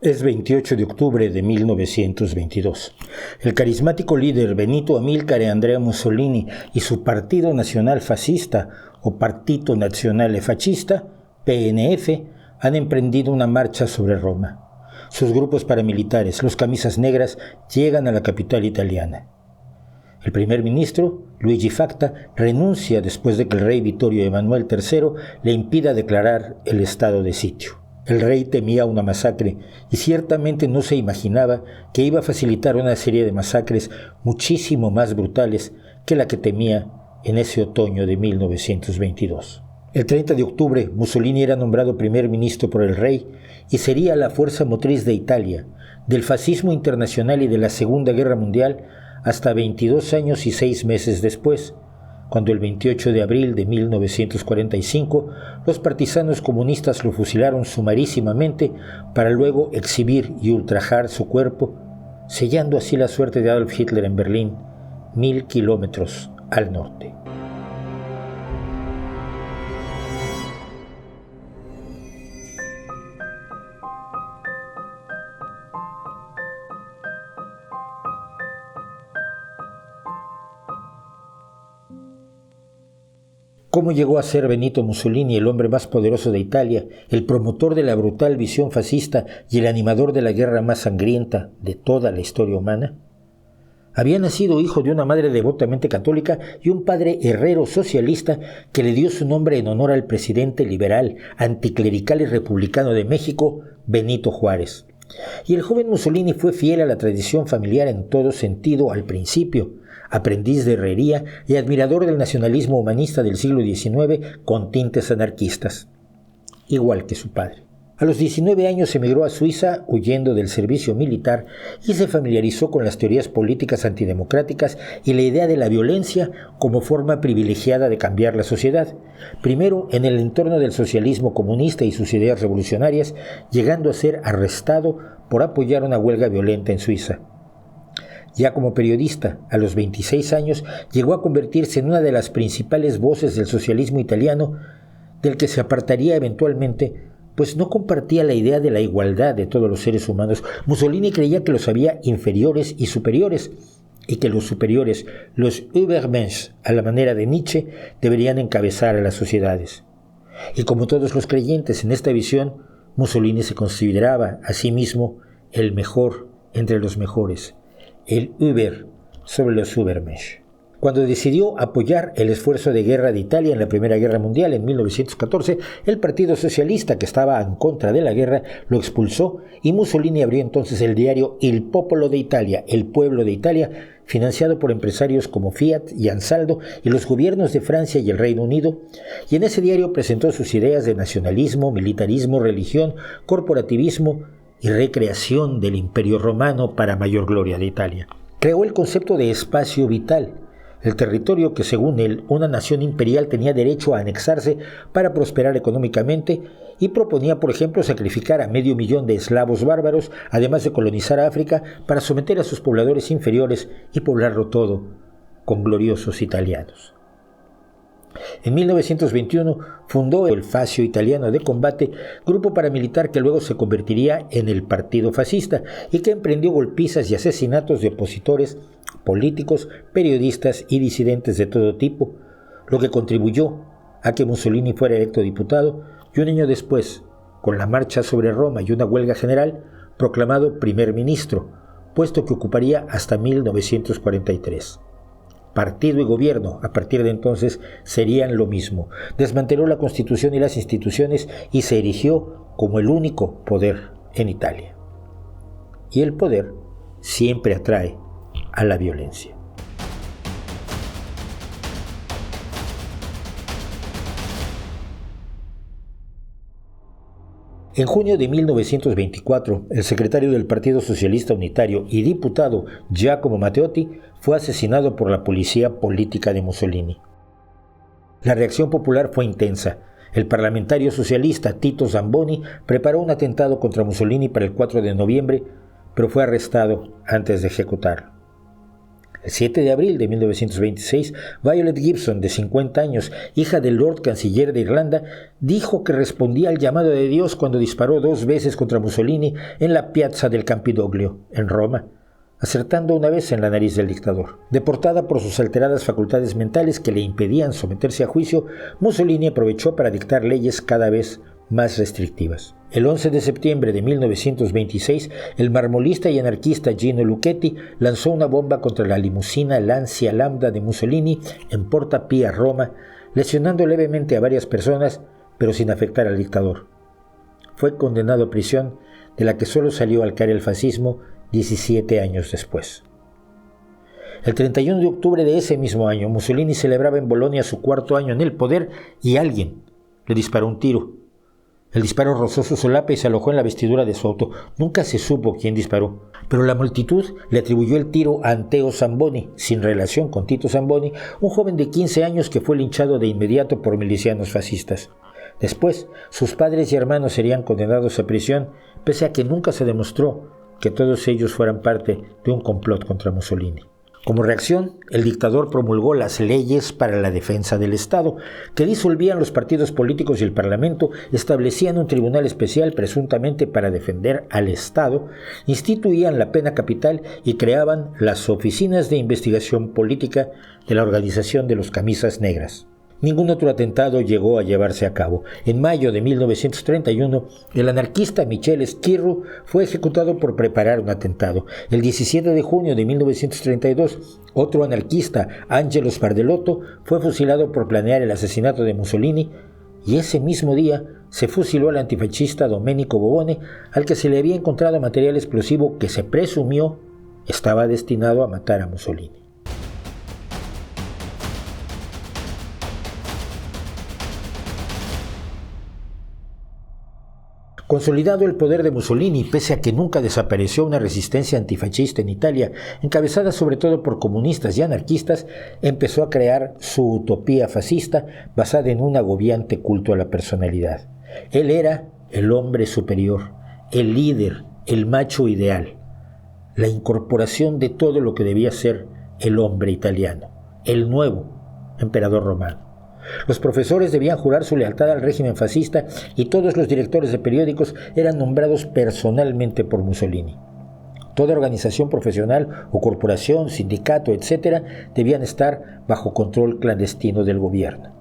Es 28 de octubre de 1922. El carismático líder Benito Amílcar Andrea Mussolini y su Partido Nacional Fascista o Partito Nazionale Fascista, PNF, han emprendido una marcha sobre Roma. Sus grupos paramilitares, los camisas negras, llegan a la capital italiana. El primer ministro, Luigi Facta, renuncia después de que el rey Vittorio Emanuele III le impida declarar el estado de sitio. El rey temía una masacre y ciertamente no se imaginaba que iba a facilitar una serie de masacres muchísimo más brutales que la que temía en ese otoño de 1922. El 30 de octubre, Mussolini era nombrado primer ministro por el rey y sería la fuerza motriz de Italia, del fascismo internacional y de la Segunda Guerra Mundial hasta 22 años y 6 meses después, cuando el 28 de abril de 1945 los partisanos comunistas lo fusilaron sumarísimamente para luego exhibir y ultrajar su cuerpo, sellando así la suerte de Adolf Hitler en Berlín, 1000 kilómetros al norte. ¿Cómo llegó a ser Benito Mussolini el hombre más poderoso de Italia, el promotor de la brutal visión fascista y el animador de la guerra más sangrienta de toda la historia humana? Había nacido hijo de una madre devotamente católica y un padre herrero socialista que le dio su nombre en honor al presidente liberal, anticlerical y republicano de México, Benito Juárez. Y el joven Mussolini fue fiel a la tradición familiar en todo sentido al principio, aprendiz de herrería y admirador del nacionalismo humanista del siglo XIX con tintes anarquistas, igual que su padre. A los 19 años emigró a Suiza huyendo del servicio militar y se familiarizó con las teorías políticas antidemocráticas y la idea de la violencia como forma privilegiada de cambiar la sociedad, primero en el entorno del socialismo comunista y sus ideas revolucionarias, llegando a ser arrestado por apoyar una huelga violenta en Suiza. Ya como periodista, a los 26 años, llegó a convertirse en una de las principales voces del socialismo italiano, del que se apartaría eventualmente, pues no compartía la idea de la igualdad de todos los seres humanos. Mussolini creía que los había inferiores y superiores, y que los superiores, los Übermensch, a la manera de Nietzsche, deberían encabezar a las sociedades. Y como todos los creyentes en esta visión, Mussolini se consideraba a sí mismo el mejor entre los mejores, el Über sobre los Übermensch. Cuando decidió apoyar el esfuerzo de guerra de Italia en la Primera Guerra Mundial en 1914, el Partido Socialista, que estaba en contra de la guerra, lo expulsó y Mussolini abrió entonces el diario Il Popolo de Italia, El Pueblo de Italia, financiado por empresarios como Fiat y Ansaldo y los gobiernos de Francia y el Reino Unido, y en ese diario presentó sus ideas de nacionalismo, militarismo, religión, corporativismo y recreación del Imperio Romano para mayor gloria de Italia. Creó el concepto de espacio vital, el territorio que según él una nación imperial tenía derecho a anexarse para prosperar económicamente, y proponía, por ejemplo, sacrificar a 500.000 de eslavos bárbaros, además de colonizar África para someter a sus pobladores inferiores y poblarlo todo con gloriosos italianos. En 1921 fundó el Fascio Italiano de Combate, grupo paramilitar que luego se convertiría en el Partido Fascista y que emprendió golpizas y asesinatos de opositores, políticos, periodistas y disidentes de todo tipo, lo que contribuyó a que Mussolini fuera electo diputado y un año después, con la marcha sobre Roma y una huelga general, proclamado primer ministro, puesto que ocuparía hasta 1943. Partido y gobierno, a partir de entonces, serían lo mismo. Desmanteló la Constitución y las instituciones y se erigió como el único poder en Italia. Y el poder siempre atrae a la violencia. En junio de 1924, el secretario del Partido Socialista Unitario y diputado Giacomo Matteotti fue asesinado por la policía política de Mussolini. La reacción popular fue intensa. El parlamentario socialista Tito Zamboni preparó un atentado contra Mussolini para el 4 de noviembre, pero fue arrestado antes de ejecutarlo. El 7 de abril de 1926, Violet Gibson, de 50 años, hija del Lord Canciller de Irlanda, dijo que respondía al llamado de Dios cuando disparó 2 veces contra Mussolini en la piazza del Campidoglio, en Roma, acertando una vez en la nariz del dictador. Deportada por sus alteradas facultades mentales que le impedían someterse a juicio, Mussolini aprovechó para dictar leyes cada vez más restrictivas. El 11 de septiembre de 1926, el marmolista y anarquista Gino Lucchetti lanzó una bomba contra la limusina Lancia Lambda de Mussolini en Porta Pia, Roma, lesionando levemente a varias personas, pero sin afectar al dictador. Fue condenado a prisión, de la que solo salió al caer el fascismo 17 años después. El 31 de octubre de ese mismo año, Mussolini celebraba en Bolonia su 4º año en el poder y alguien le disparó un tiro. El disparo rozó su solapa y se alojó en la vestidura de su auto. Nunca se supo quién disparó, pero la multitud le atribuyó el tiro a Anteo Zamboni, sin relación con Tito Zamboni, un joven de 15 años que fue linchado de inmediato por milicianos fascistas. Después, sus padres y hermanos serían condenados a prisión, pese a que nunca se demostró que todos ellos fueran parte de un complot contra Mussolini. Como reacción, el dictador promulgó las leyes para la defensa del Estado, que disolvían los partidos políticos y el Parlamento, establecían un tribunal especial presuntamente para defender al Estado, instituían la pena capital y creaban las oficinas de investigación política de la Organización de los Camisas Negras. Ningún otro atentado llegó a llevarse a cabo. En mayo de 1931, el anarquista Michel Schirru fue ejecutado por preparar un atentado. El 17 de junio de 1932, otro anarquista, Angelo Spardelotto, fue fusilado por planear el asesinato de Mussolini, y ese mismo día se fusiló al antifascista Domenico Bobone, al que se le había encontrado material explosivo que se presumió estaba destinado a matar a Mussolini. Consolidado el poder de Mussolini, pese a que nunca desapareció una resistencia antifascista en Italia, encabezada sobre todo por comunistas y anarquistas, empezó a crear su utopía fascista basada en un agobiante culto a la personalidad. Él era el hombre superior, el líder, el macho ideal, la incorporación de todo lo que debía ser el hombre italiano, el nuevo emperador romano. Los profesores debían jurar su lealtad al régimen fascista y todos los directores de periódicos eran nombrados personalmente por Mussolini. Toda organización profesional o corporación, sindicato, etc., debían estar bajo control clandestino del gobierno.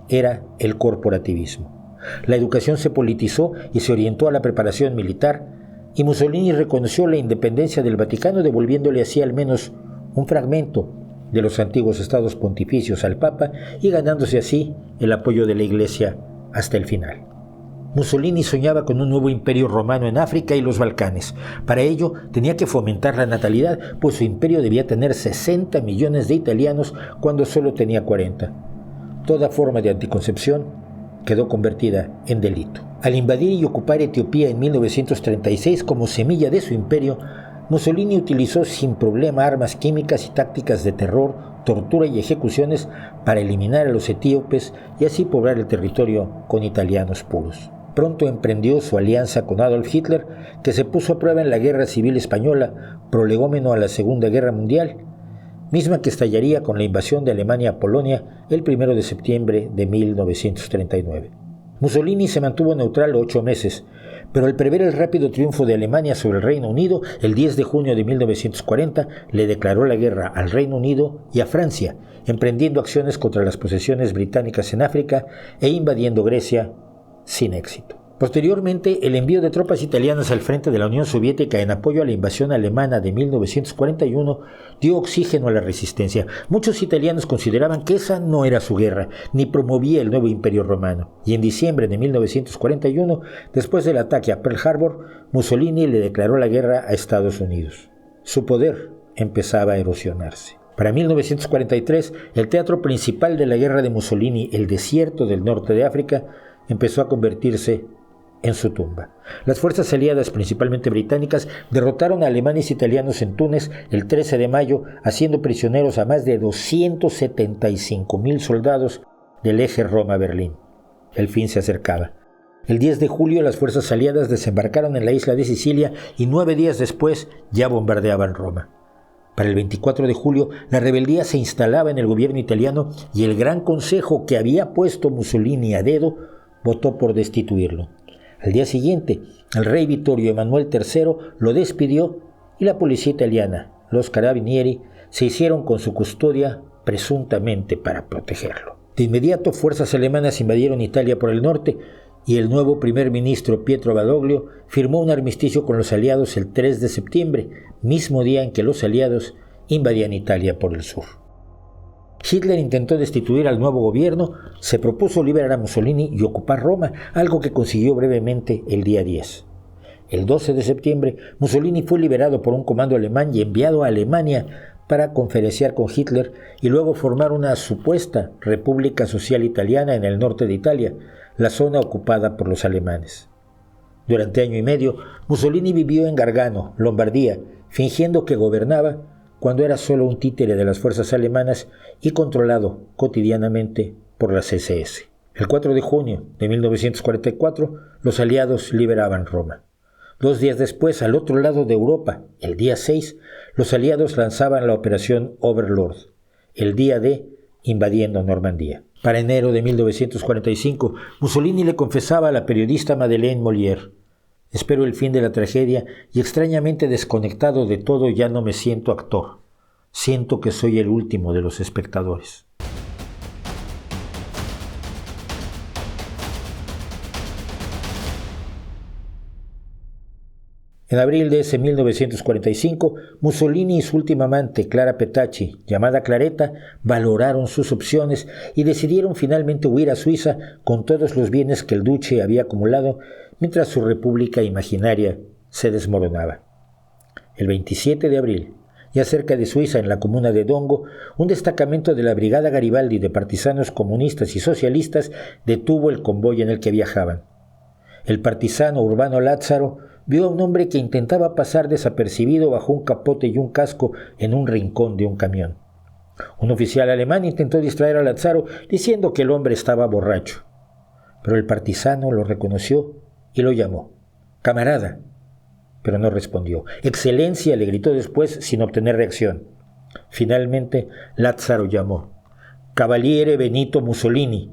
Era el corporativismo. La educación se politizó y se orientó a la preparación militar, y Mussolini reconoció la independencia del Vaticano, devolviéndole así al menos un fragmento de los antiguos estados pontificios al Papa y ganándose así el apoyo de la Iglesia hasta el final. Mussolini soñaba con un nuevo imperio romano en África y los Balcanes. Para ello tenía que fomentar la natalidad, pues su imperio debía tener 60 millones de italianos cuando solo tenía 40. Toda forma de anticoncepción quedó convertida en delito. Al invadir y ocupar Etiopía en 1936 como semilla de su imperio, Mussolini utilizó sin problema armas químicas y tácticas de terror, tortura y ejecuciones para eliminar a los etíopes y así poblar el territorio con italianos puros. Pronto emprendió su alianza con Adolf Hitler, que se puso a prueba en la Guerra Civil Española, prolegómeno a la Segunda Guerra Mundial, misma que estallaría con la invasión de Alemania a Polonia el 1 de septiembre de 1939. Mussolini se mantuvo neutral 8 meses, pero al prever el rápido triunfo de Alemania sobre el Reino Unido, el 10 de junio de 1940 le declaró la guerra al Reino Unido y a Francia, emprendiendo acciones contra las posesiones británicas en África e invadiendo Grecia sin éxito. Posteriormente, el envío de tropas italianas al frente de la Unión Soviética en apoyo a la invasión alemana de 1941 dio oxígeno a la resistencia. Muchos italianos consideraban que esa no era su guerra, ni promovía el nuevo imperio romano. Y en diciembre de 1941, después del ataque a Pearl Harbor, Mussolini le declaró la guerra a Estados Unidos. Su poder empezaba a erosionarse. Para 1943, el teatro principal de la guerra de Mussolini, el desierto del norte de África, empezó a convertirse en su tumba. Las fuerzas aliadas, principalmente británicas, derrotaron a alemanes e italianos en Túnez el 13 de mayo, haciendo prisioneros a más de 275,000 soldados del eje Roma-Berlín. El fin se acercaba. El 10 de julio las fuerzas aliadas desembarcaron en la isla de Sicilia y 9 días después ya bombardeaban Roma. Para el 24 de julio, la rebeldía se instalaba en el gobierno italiano y el Gran Consejo que había puesto Mussolini a dedo votó por destituirlo. Al día siguiente, el rey Vittorio Emanuele III lo despidió y la policía italiana, los carabinieri, se hicieron con su custodia presuntamente para protegerlo. De inmediato, fuerzas alemanas invadieron Italia por el norte y el nuevo primer ministro Pietro Badoglio firmó un armisticio con los aliados el 3 de septiembre, mismo día en que los aliados invadían Italia por el sur. Hitler intentó destituir al nuevo gobierno, se propuso liberar a Mussolini y ocupar Roma, algo que consiguió brevemente el día 10. El 12 de septiembre, Mussolini fue liberado por un comando alemán y enviado a Alemania para conferenciar con Hitler y luego formar una supuesta República Social Italiana en el norte de Italia, la zona ocupada por los alemanes. Durante año y medio, Mussolini vivió en Gargano, Lombardía, fingiendo que gobernaba cuando era solo un títere de las fuerzas alemanas y controlado cotidianamente por las SS. El 4 de junio de 1944, los aliados liberaban Roma. 2 días después, al otro lado de Europa, el día 6, los aliados lanzaban la operación Overlord, el día D, invadiendo Normandía. Para enero de 1945, Mussolini le confesaba a la periodista Madeleine Molière: «Espero el fin de la tragedia y extrañamente desconectado de todo ya no me siento actor. Siento que soy el último de los espectadores». En abril de ese 1945, Mussolini y su última amante, Clara Petacci, llamada Claretta, valoraron sus opciones y decidieron finalmente huir a Suiza con todos los bienes que el duce había acumulado mientras su república imaginaria se desmoronaba. El 27 de abril, ya cerca de Suiza, en la comuna de Dongo, un destacamento de la Brigada Garibaldi de partisanos comunistas y socialistas detuvo el convoy en el que viajaban. El partisano Urbano Lázaro vio a un hombre que intentaba pasar desapercibido bajo un capote y un casco en un rincón de un camión. Un oficial alemán intentó distraer a Lázaro diciendo que el hombre estaba borracho, pero el partisano lo reconoció y lo llamó. «Camarada», pero no respondió. «Excelencia», le gritó después sin obtener reacción. Finalmente, Lázaro llamó: «Cavaliere Benito Mussolini»,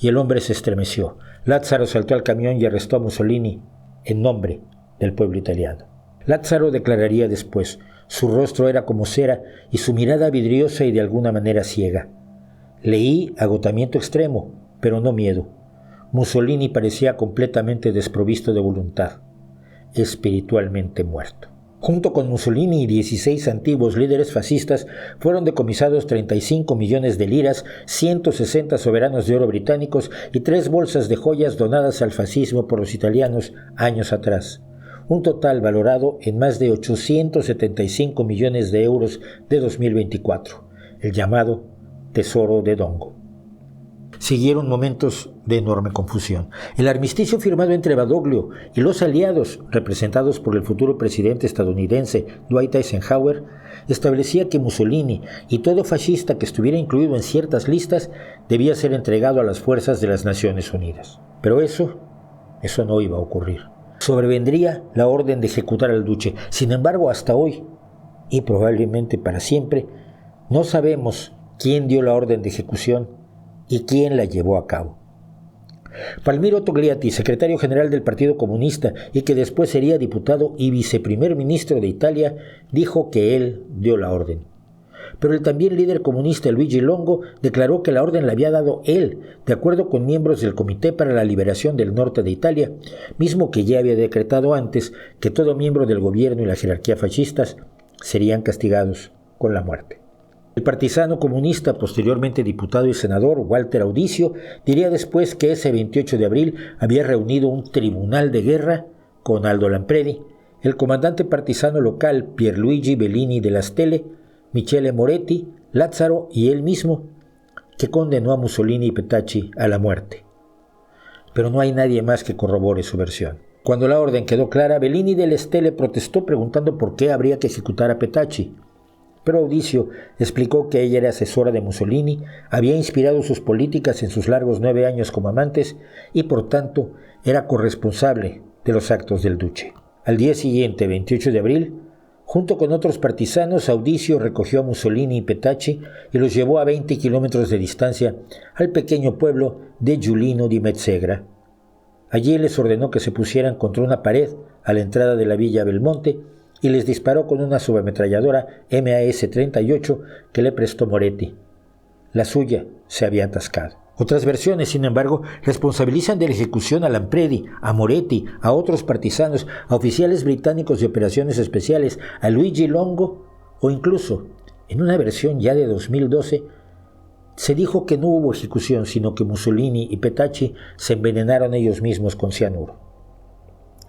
y el hombre se estremeció. Lázaro saltó al camión y arrestó a Mussolini en nombre del pueblo italiano. Lázaro declararía después: «Su rostro era como cera y su mirada vidriosa y de alguna manera ciega. Leí agotamiento extremo, pero no miedo. Mussolini parecía completamente desprovisto de voluntad, espiritualmente muerto». Junto con Mussolini y 16 antiguos líderes fascistas fueron decomisados 35 millones de liras, 160 soberanos de oro británicos y 3 bolsas de joyas donadas al fascismo por los italianos años atrás. Un total valorado en más de 875 millones de euros de 2024, el llamado Tesoro de Dongo. Siguieron momentos de enorme confusión. El armisticio firmado entre Badoglio y los aliados, representados por el futuro presidente estadounidense Dwight Eisenhower, establecía que Mussolini y todo fascista que estuviera incluido en ciertas listas debía ser entregado a las fuerzas de las Naciones Unidas. Pero eso no iba a ocurrir. Sobrevendría la orden de ejecutar al duce. Sin embargo, hasta hoy, y probablemente para siempre, no sabemos quién dio la orden de ejecución y quién la llevó a cabo. Palmiro Togliatti, secretario general del Partido Comunista y que después sería diputado y viceprimer ministro de Italia, dijo que él dio la orden. Pero el también líder comunista Luigi Longo declaró que la orden la había dado él, de acuerdo con miembros del Comité para la Liberación del Norte de Italia, mismo que ya había decretado antes que todo miembro del gobierno y la jerarquía fascistas serían castigados con la muerte. El partisano comunista, posteriormente diputado y senador, Walter Audicio, diría después que ese 28 de abril había reunido un tribunal de guerra con Aldo Lampredi, el comandante partisano local Pierluigi Bellini della Stelle, Michele Moretti, Lázaro y él mismo, que condenó a Mussolini y Petacci a la muerte. Pero no hay nadie más que corrobore su versión. Cuando la orden quedó clara, Bellini della Stelle protestó preguntando por qué habría que ejecutar a Petacci. Pero Audicio explicó que ella era asesora de Mussolini, había inspirado sus políticas en sus largos 9 años como amantes y por tanto era corresponsable de los actos del duce. Al día siguiente, 28 de abril, Junto con otros partisanos, Audicio recogió a Mussolini y Petacci y los llevó a 20 kilómetros de distancia al pequeño pueblo de Giulino di Mezzegra. Allí les ordenó que se pusieran contra una pared a la entrada de la Villa Belmonte y les disparó con una subametralladora MAS-38 que le prestó Moretti. La suya se había atascado. Otras versiones, sin embargo, responsabilizan de la ejecución a Lampredi, a Moretti, a otros partisanos, a oficiales británicos de operaciones especiales, a Luigi Longo, o incluso, en una versión ya de 2012, se dijo que no hubo ejecución, sino que Mussolini y Petacci se envenenaron ellos mismos con cianuro.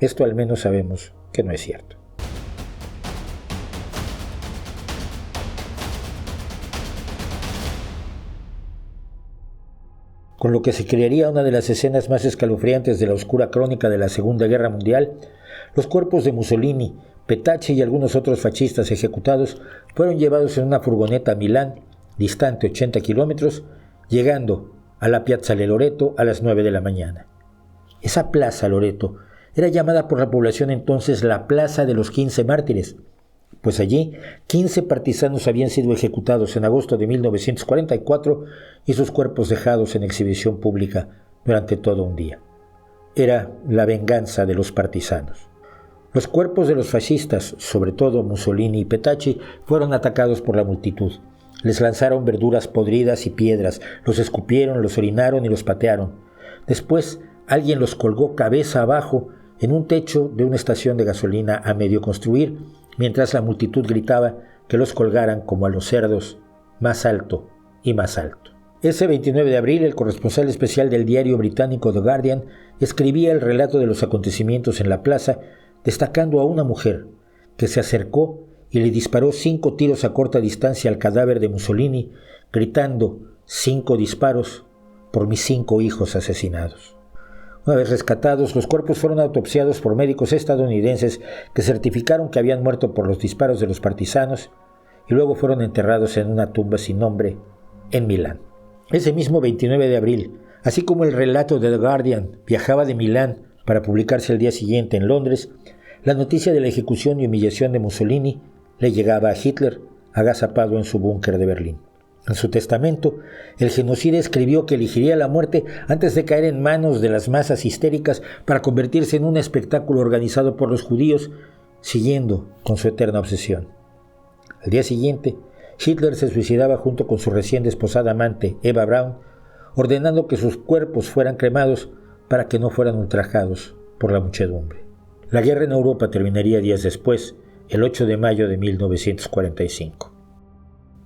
Esto al menos sabemos que no es cierto. Con lo que se crearía una de las escenas más escalofriantes de la oscura crónica de la Segunda Guerra Mundial, los cuerpos de Mussolini, Petacci y algunos otros fascistas ejecutados fueron llevados en una furgoneta a Milán, distante 80 kilómetros, llegando a la Piazzale Loreto a las 9 de la mañana. Esa plaza Loreto era llamada por la población entonces la Plaza de los 15 Mártires, pues allí 15 partisanos habían sido ejecutados en agosto de 1944 y sus cuerpos dejados en exhibición pública durante todo un día. Era la venganza de los partisanos. Los cuerpos de los fascistas, sobre todo Mussolini y Petacci, fueron atacados por la multitud. Les lanzaron verduras podridas y piedras, los escupieron, los orinaron y los patearon. Después, alguien los colgó cabeza abajo en un techo de una estación de gasolina a medio construir, mientras la multitud gritaba que los colgaran como a los cerdos, más alto y más alto. Ese 29 de abril, el corresponsal especial del diario británico The Guardian escribía el relato de los acontecimientos en la plaza, destacando a una mujer que se acercó y le disparó 5 tiros a corta distancia al cadáver de Mussolini, gritando 5 disparos por mis 5 hijos asesinados. Una vez rescatados, los cuerpos fueron autopsiados por médicos estadounidenses que certificaron que habían muerto por los disparos de los partisanos y luego fueron enterrados en una tumba sin nombre en Milán. Ese mismo 29 de abril, así como el relato de The Guardian viajaba de Milán para publicarse al día siguiente en Londres, la noticia de la ejecución y humillación de Mussolini le llegaba a Hitler agazapado en su búnker de Berlín. En su testamento, el genocida escribió que elegiría la muerte antes de caer en manos de las masas histéricas para convertirse en un espectáculo organizado por los judíos, siguiendo con su eterna obsesión. Al día siguiente, Hitler se suicidaba junto con su recién desposada amante, Eva Braun, ordenando que sus cuerpos fueran cremados para que no fueran ultrajados por la muchedumbre. La guerra en Europa terminaría días después, el 8 de mayo de 1945.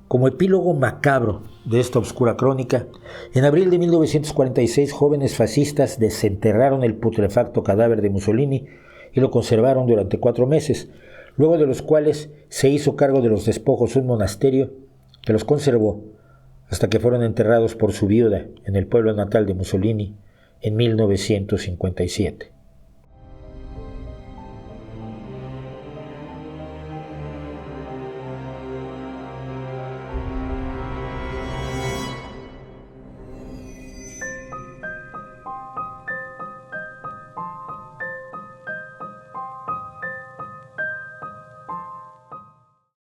Como epílogo macabro de esta oscura crónica, en abril de 1946 jóvenes fascistas desenterraron el putrefacto cadáver de Mussolini y lo conservaron durante 4 meses, luego de los cuales se hizo cargo de los despojos un monasterio que los conservó hasta que fueron enterrados por su viuda en el pueblo natal de Mussolini en 1957.